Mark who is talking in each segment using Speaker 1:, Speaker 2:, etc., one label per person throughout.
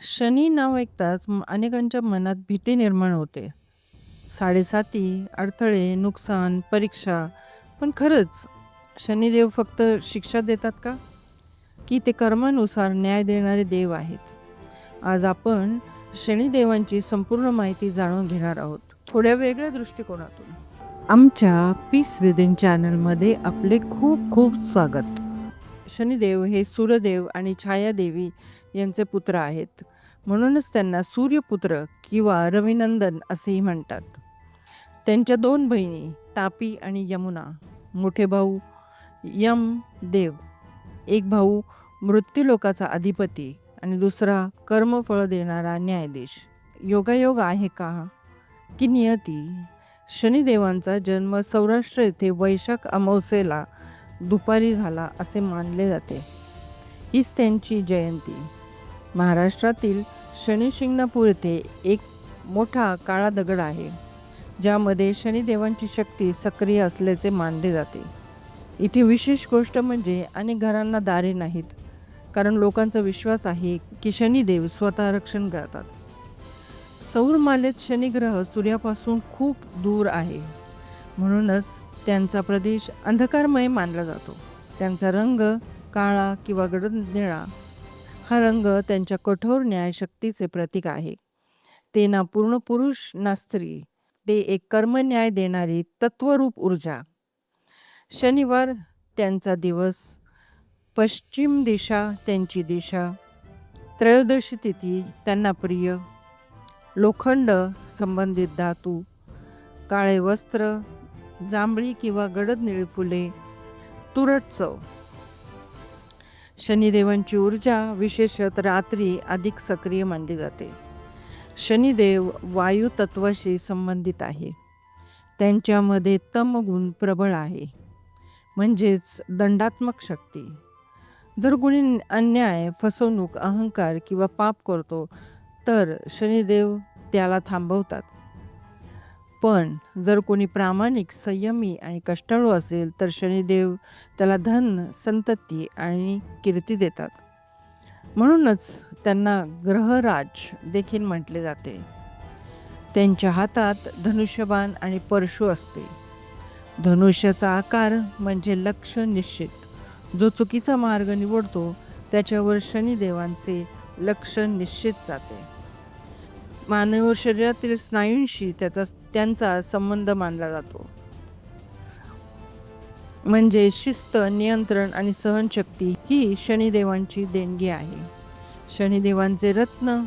Speaker 1: शनी नाव ऐकताच अनेकांच्या मनात भीती निर्माण होते. साडेसाती, अडथळे, नुकसान, परीक्षा. पण खरंच शनिदेव फक्त शिक्षा देतात का? की ते कर्मानुसार न्याय देणारे देव आहेत? आज आपण शनिदेवांची संपूर्ण माहिती जाणून घेणार आहोत, थोड्या वेगळ्या दृष्टिकोनातून. आमच्या पीस विदिन चॅनलमध्ये आपले खूप खूप स्वागत. शनिदेव हे सूर्यदेव आणि छायादेवी यांचे पुत्र आहेत. म्हणूनच त्यांना सूर्यपुत्र किंवा रविनंदन असेही म्हणतात. त्यांच्या दोन बहिणी तापी आणि यमुना, मोठे भाऊ यम देव, एक भाऊ मृत्यूलोकाचा अधिपती आणि दुसरा कर्मफळ देणारा न्यायाधीश. योगायोग आहे का की नियती? शनिदेवांचा जन्म सौराष्ट्र येथे वैशाख अमावस्येला दुपारी झाला असे मानले जाते. हीच त्यांची जयंती. महाराष्ट्रातील शनिशिंगणापूर येथे एक मोठा काळा दगड आहे, ज्यामध्ये शनिदेवांची शक्ती सक्रिय असल्याचे मानले जाते. इथे विशेष गोष्ट म्हणजे अनेक घरांना दारे नाहीत, कारण लोकांचा विश्वास आहे की शनिदेव स्वतः रक्षण करतात. सौरमालेत शनिग्रह सूर्यापासून खूप दूर आहे, म्हणूनच त्यांचा प्रदेश अंधकारमय मानला जातो. त्यांचा रंग काळा किंवा गडद निळा हा रंग त्यांच्या कठोर न्यायशक्तीचे प्रतीक आहे. ते ना पूर्ण पुरुष ना स्त्री, ते एक कर्मन्याय देणारी तत्वरूप ऊर्जा. शनिवार त्यांचा दिवस, पश्चिम दिशा त्यांची दिशा, त्रयोदशी तिथी त्यांना प्रिय, लोखंड संबंधित धातू, काळे वस्त्र, जांभळी किंवा गडद निळी फुले, तुरट चव. शनिदेवांची ऊर्जा विशेषतः रात्री अधिक सक्रिय मानली जाते. शनिदेव वायू तत्वाशी संबंधित आहे. त्यांच्यामध्ये तमगुण प्रबळ आहे, म्हणजेच दंडात्मक शक्ती. जर कोणी अन्याय, फसवणूक, अहंकार किंवा पाप करतो तर शनिदेव त्याला थांबवतात. पण जर कोणी प्रामाणिक, संयमी आणि कष्टाळू असेल तर शनिदेव त्याला धन, संतती आणि कीर्ती देतात. म्हणूनच त्यांना ग्रहराज देखील म्हटले जाते. त्यांच्या हातात धनुष्यबाण आणि परशु असते. धनुष्याचा आकार म्हणजे लक्ष्य निश्चित. जो चुकीचा मार्ग निवडतो त्याच्यावर शनिदेवांचे लक्ष निश्चित जाते. मानव शरीरातील स्नायूंशी त्यांचा संबंध मानला जातो. म्हणजे शिस्त, नियंत्रण आणि सहनशक्ती ही शनिदेवांची देणगी आहे. शनिदेवांचे रत्न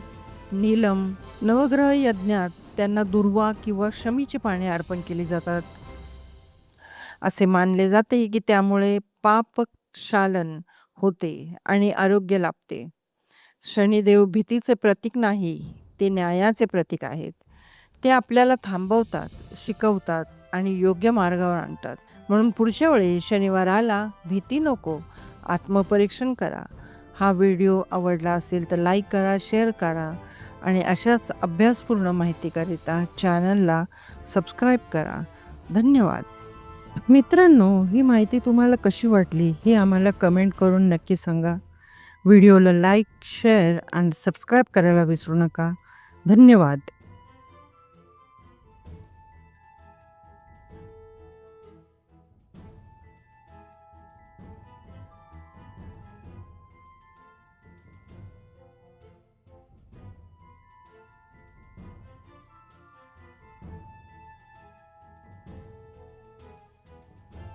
Speaker 1: नीलम. नवग्रह यज्ञात त्यांना दुर्वा किंवा शमीची पाने अर्पण केली जातात. असे मानले जाते की त्यामुळे पापक्षालन होते आणि आरोग्य लाभते. शनिदेव भीतीचे प्रतीक नाही, ते न्यायाचे प्रतीक आहेत. ते आपल्याला थांबवतात, शिकवतात आणि योग्य मार्गावर आणतात. म्हणून पुढच्या वेळी शनिवार आला, भीती नको, आत्मपरीक्षण करा. हा व्हिडिओ आवडला असेल तर लाईक करा, शेअर करा आणि अशाच अभ्यासपूर्ण माहितीकरिता चॅनलला सबस्क्राईब करा. धन्यवाद. मित्रांनो, ही माहिती तुम्हाला कशी वाटली हे आम्हाला कमेंट करून नक्की सांगा. व्हिडिओला लाईक, शेअर आणि सबस्क्राईब करायला विसरू नका. धन्यवाद.